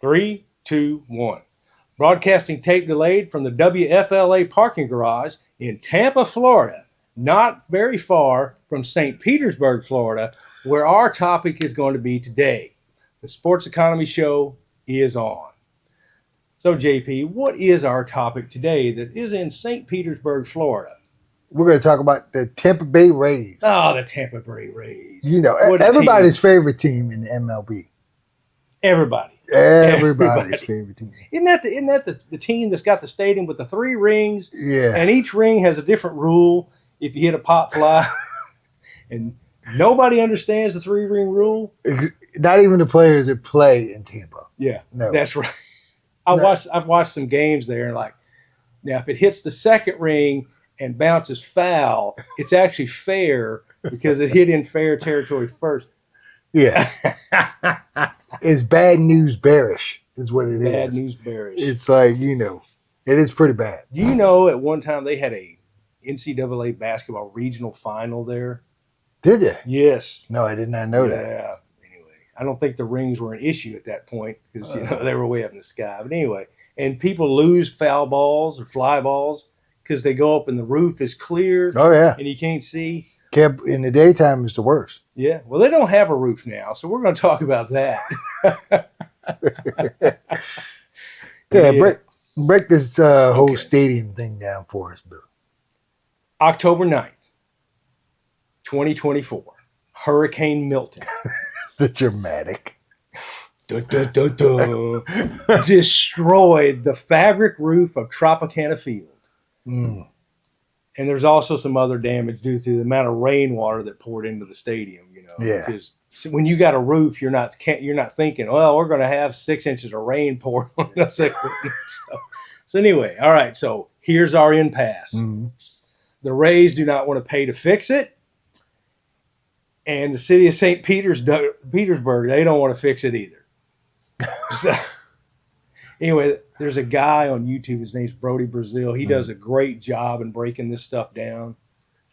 Three, two, one. Broadcasting tape delayed from the WFLA parking garage in Tampa, Florida, not very far from St. Petersburg, Florida, where our topic is going to be today. The Sports Economy Show is on. So, JP, what is our topic today that is in St. Petersburg, Florida? We're going to talk about the Tampa Bay Rays. Oh, the Tampa Bay Rays. You know, everybody's favorite team in the MLB. Everybody's favorite team. Isn't that the team that's got the stadium with the 3 rings? Yeah. And each ring has a different rule if you hit a pop fly. And nobody understands the 3-ring rule. Not even the players that play in Tampa. Yeah, no. That's right. I've watched some games there, and now if it hits the second ring and bounces foul, it's actually fair because it hit in fair territory first. Yeah. It's bad news bearish is what it is. Bad news bearish. It's like, it is pretty bad. Do you know at one time they had a NCAA basketball regional final there? Did they? Yes. No, I did not know that. Yeah. Anyway, I don't think the rings were an issue at that point because they were way up in the sky. But anyway, and people lose foul balls or fly balls because they go up and the roof is clear. Oh, yeah. And you can't see. In the daytime, it's the worst. Yeah. Well, they don't have a roof now, so we're going to talk about that. Break this whole stadium thing down for us, Bill. October 9th, 2024. Hurricane Milton. The dramatic. Destroyed the fabric roof of Tropicana Field. Mm. And there's also some other damage due to the amount of rainwater that poured into the stadium, Yeah. Because when you got a roof, you're not thinking, well, we're going to have 6 inches of rain pour on us. So anyway, all right. So here's our impasse. Mm-hmm. The Rays do not want to pay to fix it. And the city of St. Petersburg, they don't want to fix it either. So anyway, there's a guy on YouTube. His name's Brody Brazil. He does a great job in breaking this stuff down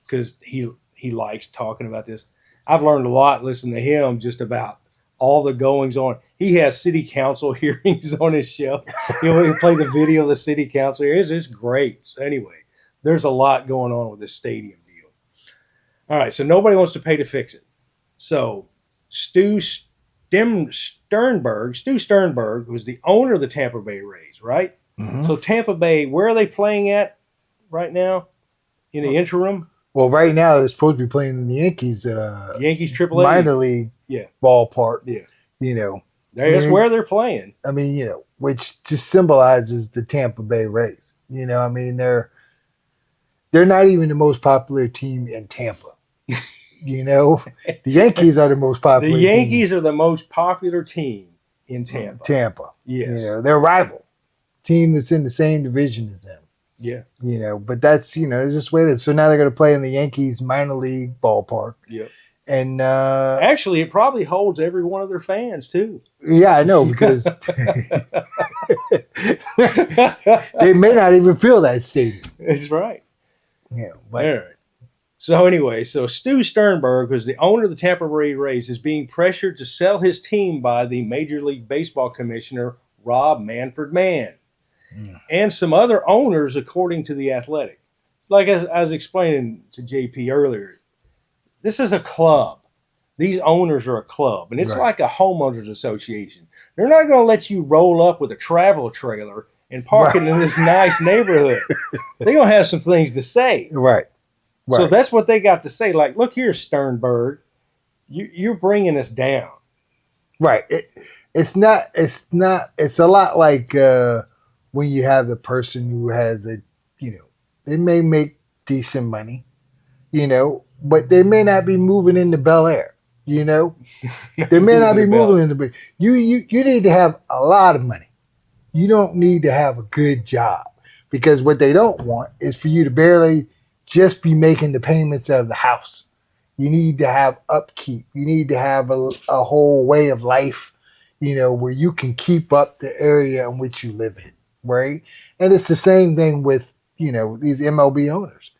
because he likes talking about this. I've learned a lot listening to him just about all the goings on. He has city council hearings on his show. He'll play the video of the city council hearings. It's great. So anyway, there's a lot going on with this stadium deal. All right, so nobody wants to pay to fix it. So Stu Sternberg was the owner of the Tampa Bay Rays, right? Mm-hmm. So Tampa Bay, where are they playing at right now in the interim? Well, right now they're supposed to be playing in the Yankees AAA minor league ballpark. Yeah. That's where they're playing. I mean, which just symbolizes the Tampa Bay Rays. I mean, they're not even the most popular team in Tampa. The Yankees are the most popular. The Yankees are the most popular team in Tampa. Tampa. Yes. Their rival team that's in the same division as them. Yeah. But that's, just waited. So now they're going to play in the Yankees minor league ballpark. Yeah. And actually, it probably holds every one of their fans too. Yeah, I know, because they may not even fill that stadium. That's right. Yeah. All right. So anyway, Stu Sternberg, who's the owner of the Tampa Bay Rays, is being pressured to sell his team by the Major League Baseball Commissioner, Rob Manfred and some other owners, according to The Athletic. Like I was explaining to JP earlier, this is a club. These owners are a club, and it's like a homeowners association. They're not going to let you roll up with a travel trailer and park it in this nice neighborhood. They're going to have some things to say. Right. So that's what they got to say. Like, look here, Sternberg, you're bringing us down. Right. It's a lot like when you have the person who has they may make decent money, but they may not be moving into Bel Air, They may not be moving into Bel Air. You need to have a lot of money. You don't need to have a good job, because what they don't want is for you to barely just be making the payments of the house. You need to have upkeep. You need to have a whole way of life, where you can keep up the area in which you live in, right? And it's the same thing with, these MLB owners.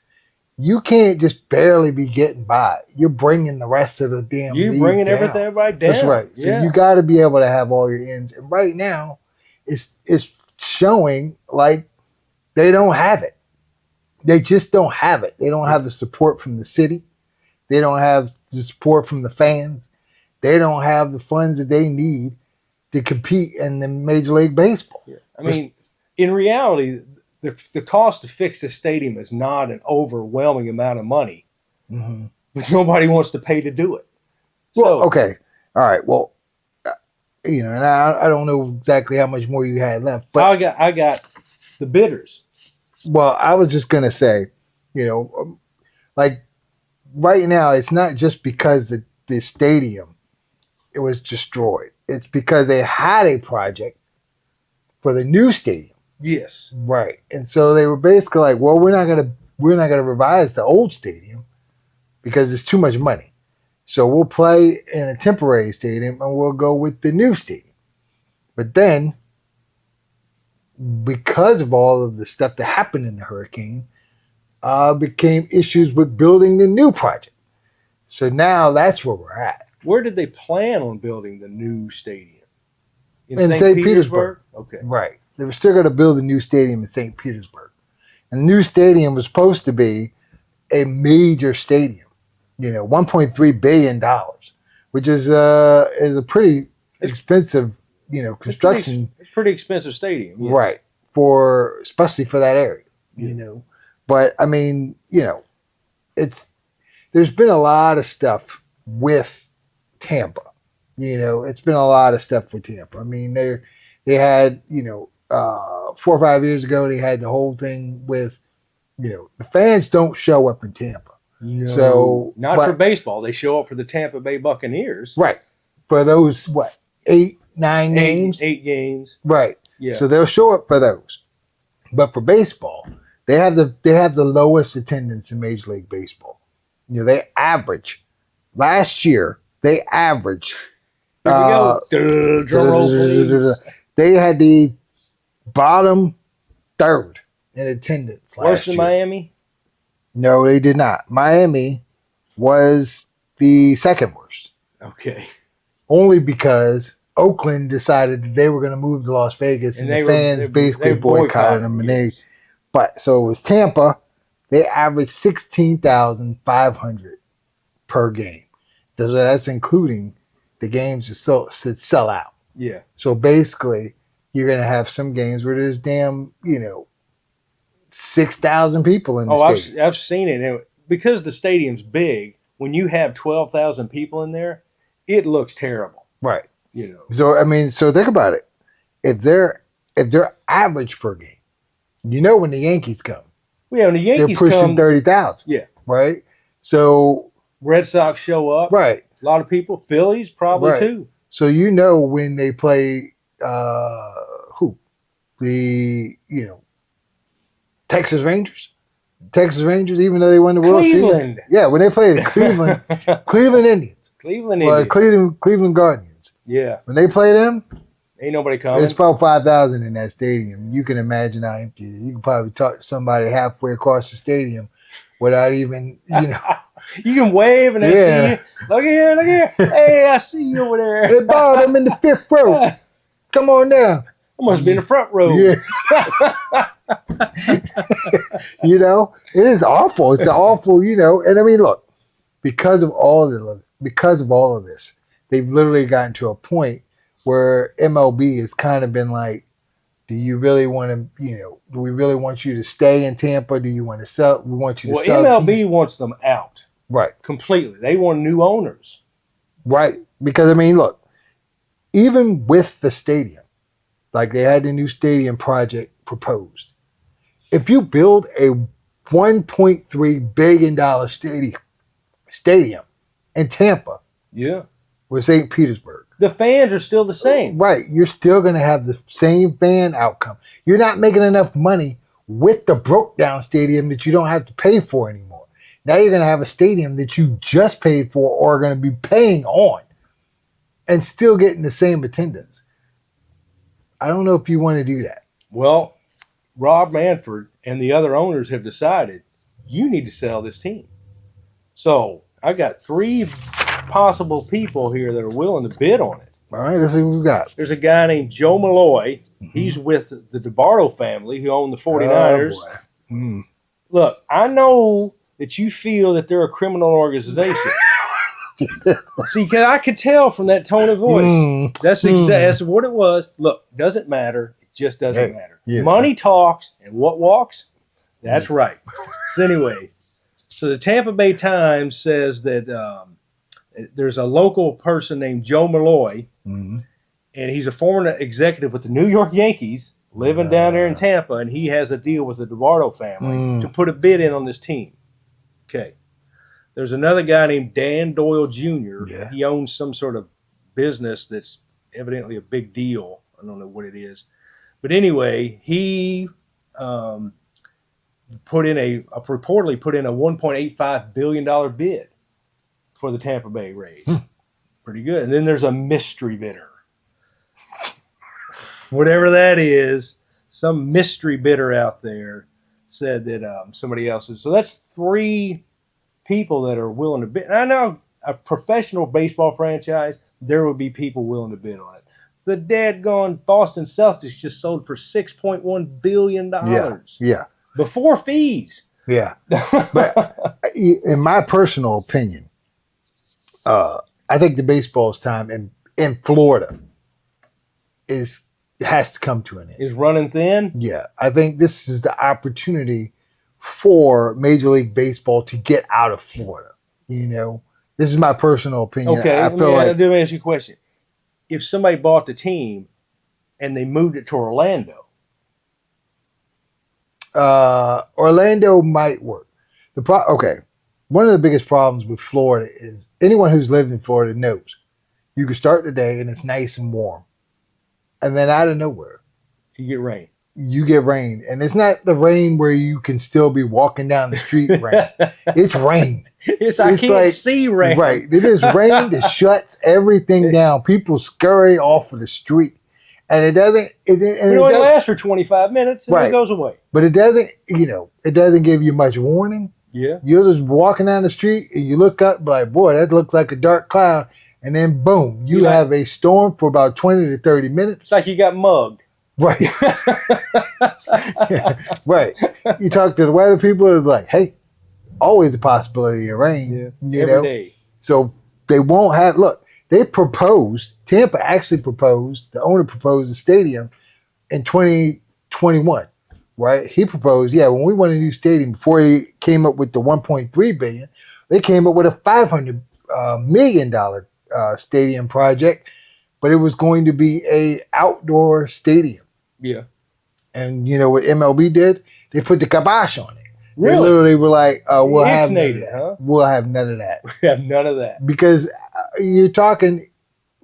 You can't just barely be getting by. You're bringing the rest of the damn league bringing down. everybody down. That's right. So you got to be able to have all your ends. And right now, is showing like they don't have it. They just don't have it. They don't have the support from the city. They don't have the support from the fans. They don't have the funds that they need to compete in the Major League Baseball. Yeah. I mean, in reality, the cost to fix this stadium is not an overwhelming amount of money, but nobody wants to pay to do it. Well, okay. All right. Well, and I don't know exactly how much more you had left, but I got the bidders. Well, I was just going to say, like right now, it's not just because the stadium, it was destroyed. It's because they had a project for the new stadium. Yes. Right. And so they were basically like, well, we're not going to revise the old stadium because it's too much money. So we'll play in a temporary stadium and we'll go with the new stadium. But then, because of all of the stuff that happened in the hurricane, became issues with building the new project. So now that's where we're at. Where did they plan on building the new stadium? In St. Petersburg. Okay. Right. They were still going to build a new stadium in St. Petersburg. And the new stadium was supposed to be a major stadium, $1.3 billion, which is a pretty expensive, construction. It's pretty expensive stadium. Yes. Right. Especially for that area, But I mean, there's been a lot of stuff with Tampa. It's been a lot of stuff with Tampa. I mean, they had, 4 or 5 years ago, they had the whole thing with, the fans don't show up in Tampa. No, so for baseball. They show up for the Tampa Bay Buccaneers. Right. For those, 8, 9 games? 8 games. Right. Yeah. So they'll show up for those. But for baseball, they have the lowest attendance in Major League Baseball. They average, last year, they averaged. Here we go. Drum roll, please. They had the bottom third in attendance last year. Worse than Miami? No, they did not. Miami was the second worst. Okay. Only because Oakland decided that they were going to move to Las Vegas, and the fans basically boycotted them. So it was Tampa. They averaged 16,500 per game. So that's including the games that sell out. Yeah. So basically, you're going to have some games where there's 6,000 people in the stadium. I've seen it. And because the stadium's big, when you have 12,000 people in there, it looks terrible. Right. So think about it. If they're average per game, when the Yankees come, when the Yankees they're pushing 30,000. Yeah. Right. So Red Sox show up. Right. A lot of people. Phillies probably too. So when they play the Texas Rangers. Texas Rangers, even though they won the World Series. Yeah, when they play the Cleveland Indians. Cleveland Guardians. Yeah. When they play them, ain't nobody coming. There's about 5,000 in that stadium. You can imagine how empty it is. You can probably talk to somebody halfway across the stadium without even, You can wave and they see you. Look here. Hey, I see you over there. Hey, Bob, I'm in the 5th row. Come on down. I must be in the front row. Yeah. It is awful. It's awful, And I mean, look, because of all of this, they've literally gotten to a point where MLB has kind of been like, do you really want to, do we really want you to stay in Tampa? Do you want to sell? We want you to sell. Well, MLB wants them out. Right. Completely. They want new owners. Right. Because, I mean, look, even with the stadium, like they had the new stadium project proposed, if you build a $1.3 billion stadium in Tampa, with St. Petersburg, the fans are still the same. Right. You're still going to have the same fan outcome. You're not making enough money with the broke down stadium that you don't have to pay for anymore. Now you're going to have a stadium that you just paid for or are going to be paying on and still getting the same attendance. I don't know if you want to do that. Well, Rob Manfred and the other owners have decided you need to sell this team. So I got 3 possible people here that are willing to bid on it. All right, let's see what we got. There's a guy named Joe Malloy. Mm-hmm. He's with the DeBartle family who own the 49ers. Oh, boy. Mm. Look, I know that you feel that they're a criminal organization. See, because I could tell from that tone of voice. That's what it was. Look, doesn't matter. It just doesn't matter. Yeah. Money talks, and what walks? That's right. So anyway, so the Tampa Bay Times says that there's a local person named Joe Malloy, and he's a former executive with the New York Yankees, living down there in Tampa, and he has a deal with the DeBartle family to put a bid in on this team. Okay. There's another guy named Dan Doyle Jr. Yeah. He owns some sort of business that's evidently a big deal. I don't know what it is. But anyway, he reportedly put in a $1.85 billion bid for the Tampa Bay Rays. Pretty good. And then there's a mystery bidder. Whatever that is, some mystery bidder out there said that somebody else is. So that's 3 people that are willing to bid. And I know a professional baseball franchise, there would be people willing to bid on it. The dadgone Boston Celtics just sold for $6.1 billion. Yeah. Before fees. Yeah. But in my personal opinion, I think the baseball's time in Florida has to come to an end. Is running thin? Yeah. I think this is the opportunity for Major League Baseball to get out of Florida. You know, this is my personal opinion. Okay, I feel like, let me ask you a question. If somebody bought the team and they moved it to Orlando, Orlando might work. One of the biggest problems with Florida is anyone who's lived in Florida knows you can start the day and it's nice and warm, and then out of nowhere you get rain. You get rain, and it's not the rain where you can still be walking down the street. Rain, it's rain. I can't see rain. Right, it is rain that shuts everything down. People scurry off of the street, and it doesn't. It only lasts for 25 minutes, and it goes away. But it doesn't. It doesn't give you much warning. Yeah, you're just walking down the street, and you look up, like, boy, that looks like a dark cloud, and then boom, you have a storm for about 20 to 30 minutes. It's like you got mugged. Right. Yeah, right. You talk to the weather people, it's like, hey, always a possibility of rain. Yeah. Every day. So they won't have, look, they proposed, Tampa actually proposed, the owner proposed a stadium in 2021, right? He proposed, when we want a new stadium, before he came up with the $1.3 billion, they came up with a $500 million stadium project, but it was going to be a outdoor stadium. Yeah. And you know what MLB did? They put the kibosh on it. Really? They literally were like, we'll have none of that. Huh? We'll have none of that. We have none of that. Because you're talking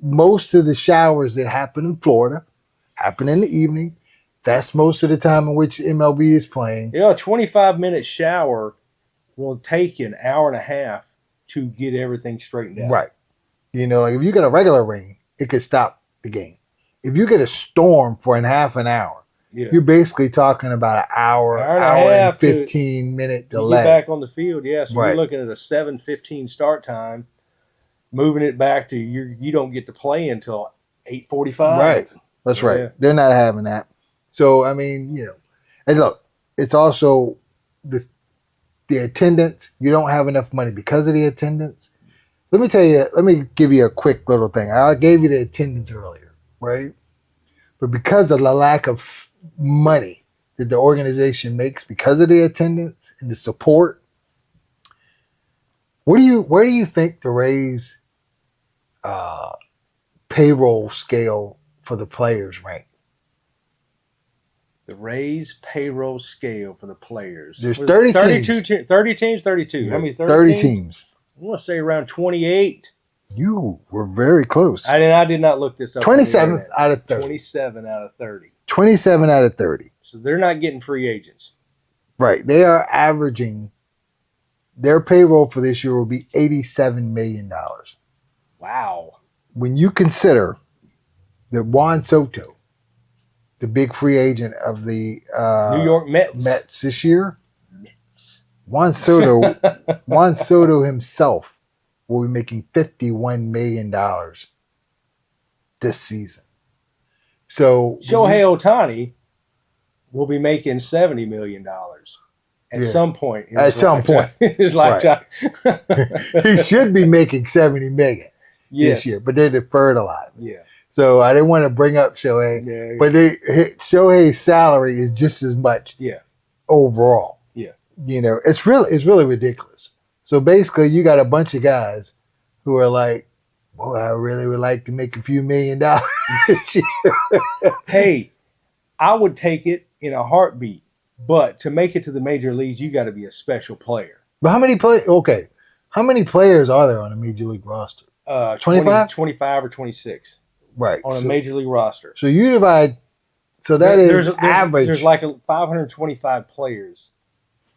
most of the showers that happen in Florida happen in the evening. That's most of the time in which MLB is playing. A 25-minute shower will take you an hour and a half to get everything straightened out. Right. Like if you get a regular rain, it could stop the game. If you get a storm for half an hour, you're basically talking about an hour and 15-minute delay. Get back on the field, so right. You're looking at a 7:15 start time, moving it back to you don't get to play until 8:45. Right, that's right. Yeah. They're not having that. So I mean, and look, it's also the attendance. You don't have enough money because of the attendance. Let me give you a quick little thing. I gave you the attendance earlier, right? But because of the lack of money that the organization makes because of the attendance and the support, where do you think the Rays payroll scale for the players rank? The Rays payroll scale for the players. There's 30 teams. 30 teams? 32. Yeah, How many? 30 teams. I want to say around 28. You were very close. I did not look this up. 27 out of 30. 27 out of 30. 27 out of 30. So they're not getting free agents. Right. They are averaging, their payroll for this year will be $87 million. Wow. When you consider that Juan Soto, the big free agent of the New York Mets this year, Juan Soto himself will be making $51 million this season. So Shohei Ohtani will be making $70 million at some point. At some point in his lifetime. He should be making 70 million Yes. this year, but they deferred a lot. Yeah. So I didn't want to bring up Shohei, but Shohei's salary is just as much. Yeah. Overall. Yeah. You know, it's really ridiculous. So basically, you got a bunch of guys who are like, boy, I really would like to make a few $1 million. Hey, I would take it in a heartbeat, but to make it to the major leagues, you got to be a special player. But how many how many players are there on a major league roster? 25? 25 or 26. Right. On a major league roster. So you divide, so that is average. There's like 525 players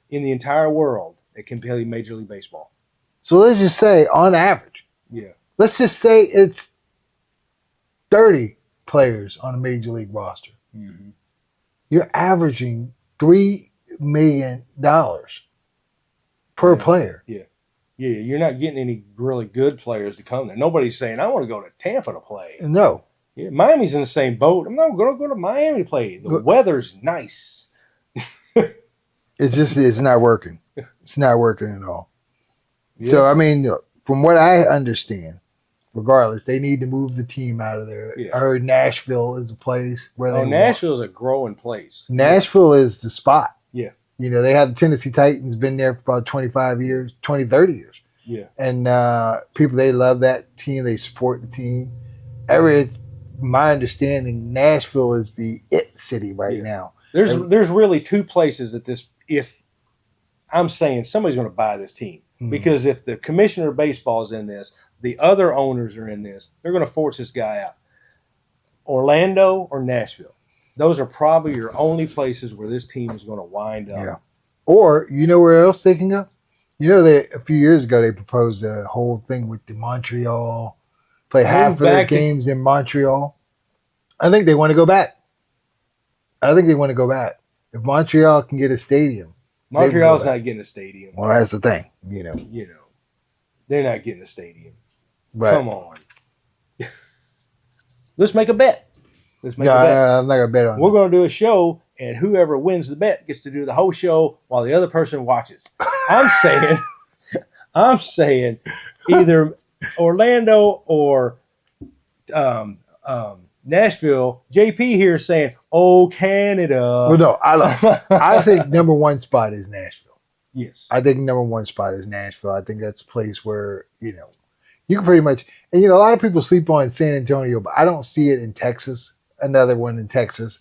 in the entire world that can play Major League Baseball. So let's just say on average. Yeah. Let's just say it's 30 players on a major league roster. Mm-hmm. You're averaging $3 million per player. Yeah. Yeah, you're not getting any really good players to come there. Nobody's saying, I want to go to Tampa to play. No. Yeah, Miami's in the same boat. I'm not going to go to Miami to play. The weather's nice. It's not working. It's not working at all. Yeah. So, I mean, from what I understand, regardless, they need to move the team out of there. Yeah. I heard Nashville is a place where they Nashville's a growing place. Nashville is the spot. Yeah. You know, they have the Tennessee Titans, been there for about 25 years, 20, 30 years. Yeah. And people, they love that team. They support the team. It's my understanding, Nashville is the it city right now. There's really two places that if I'm saying somebody's going to buy this team. Mm-hmm. Because if the commissioner of baseball is in this, the other owners are in this, they're going to force this guy out. Orlando or Nashville. Those are probably your only places where this team is going to wind up. Yeah. Or, you know where else they can go? You know, a few years ago, they proposed a whole thing with the Montreal, play half of their games in Montreal. I think they want to go back. If Montreal can get a stadium. Montreal's not getting a stadium. Well, that's the thing, you know. They're not getting a stadium. Right. Come on. Let's make a bet. I'm not going to bet on We're going to do a show, and whoever wins the bet gets to do the whole show while the other person watches. I'm saying either Orlando or Nashville. JP here is saying, "Oh, Canada." Well, no, I think number one spot is Nashville. Yes, I think number one spot is Nashville. I think that's a place where you can pretty much, and a lot of people sleep on San Antonio, but I don't see it in Texas. Another one in Texas,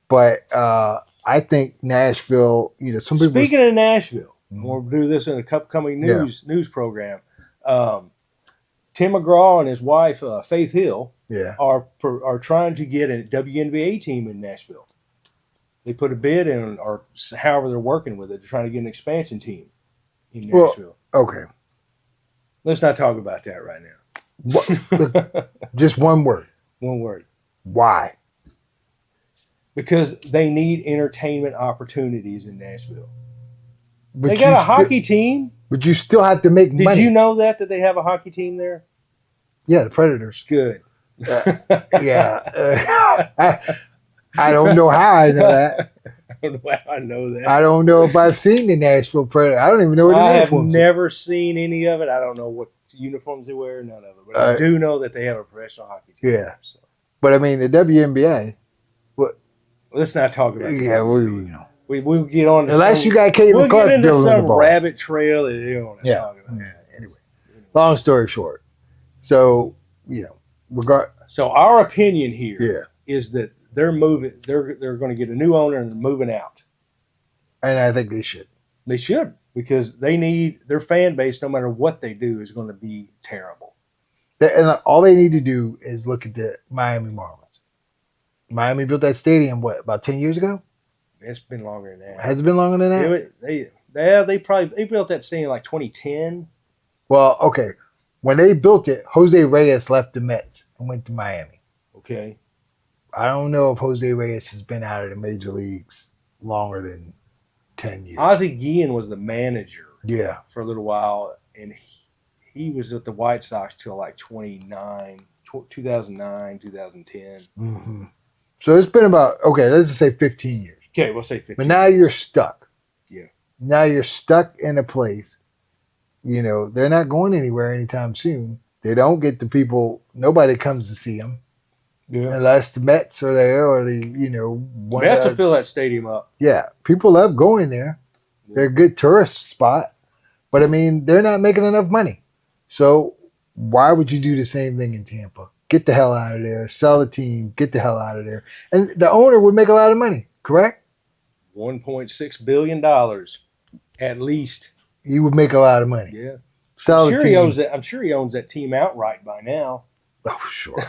but I think Nashville. Some people. Speaking of Nashville, we'll do this in a upcoming news program. Tim McGraw and his wife Faith Hill are trying to get a WNBA team in Nashville. They put a bid in, or however they're working with it. They're trying to get an expansion team in Nashville. Well, okay. Let's not talk about that right now. Just one word. One word. Why? Because they need entertainment opportunities in Nashville. They got a hockey team. But you still have to make money. Did you know that they have a hockey team there? Yeah, the Predators. Good. Yeah. I don't know how I know that. I don't know how I know that. I don't know if I've seen the Nashville Predators. I don't even know what the uniforms are. I have never seen any of it. I don't know what uniforms they wear, none of it. But I do know that they have a professional hockey team. Yeah. So. But I mean, the WNBA. Let's not talk about that. Yeah, we'll get on. Unless you got Caitlin Clark into some rabbit trail that you don't want to talk about. Yeah. Anyway, long story short. So, So our opinion here is that they're moving. They're going to get a new owner and they're moving out. And I think they should. They should, because they need their fan base. No matter what they do, is going to be terrible. And all they need to do is look at the Miami Marlins. Miami built that stadium, about 10 years ago? It's been longer than that. Has it been longer than that? They built that stadium like 2010. Well, okay. When they built it, Jose Reyes left the Mets and went to Miami. Okay. I don't know if Jose Reyes has been out of the major leagues longer than 10 years. Ozzie Guillen was the manager for a little while, and he was with the White Sox till like 29, 2009, 2010. Mm-hmm. So it's been about, okay, let's just say 15 years. Okay, we'll say 15. But now you're stuck. Yeah. Now you're stuck in a place. You know, they're not going anywhere anytime soon. They don't get the people, nobody comes to see them. Yeah. Unless the Mets are there or the, Mets will fill that stadium up. Yeah. People love going there. Yeah. They're a good tourist spot. But, I mean, they're not making enough money. So why would you do the same thing in Tampa? Get the hell out of there. Sell the team. Get the hell out of there. And the owner would make a lot of money, correct? $1.6 billion at least. He would make a lot of money. Yeah. Sell the team. I'm sure he owns that team outright by now. Oh, sure. I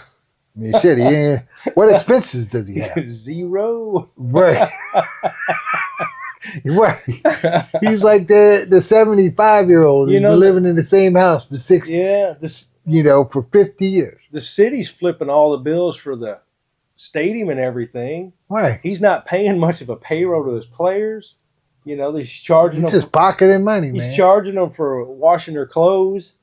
mean, shit, what expenses does he have? 0. Right. Right. He's like the 75-year-old who's been living in the same house for 60. Yeah. For 50 years. The city's flipping all the bills for the stadium and everything. Right. He's not paying much of a payroll to his players. He's charging them. He's just pocketing money, man. He's charging them for washing their clothes.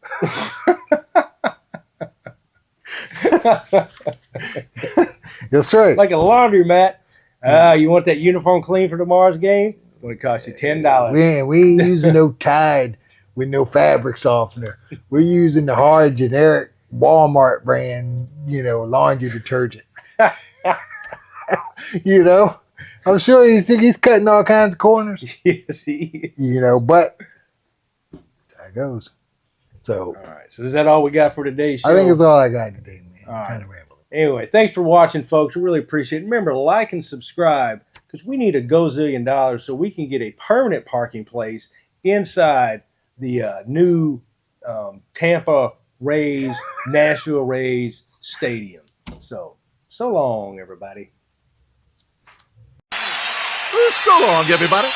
That's right. Like a laundromat. You want that uniform clean for tomorrow's game? It's going to cost you $10. We ain't using no Tide with no fabric softener. We're using the hard generic Walmart brand, laundry detergent. I'm sure he's cutting all kinds of corners. Yes, he is. But there it goes. So, all right. So is that all we got for today's show? I think it's all I got today, man. All right. Kind of rambling. Anyway, thanks for watching, folks. We really appreciate it. Remember, like and subscribe because we need a gazillion dollars so we can get a permanent parking place inside the new Tampa Rays, Nashville Rays Stadium. So long, everybody. So long, everybody.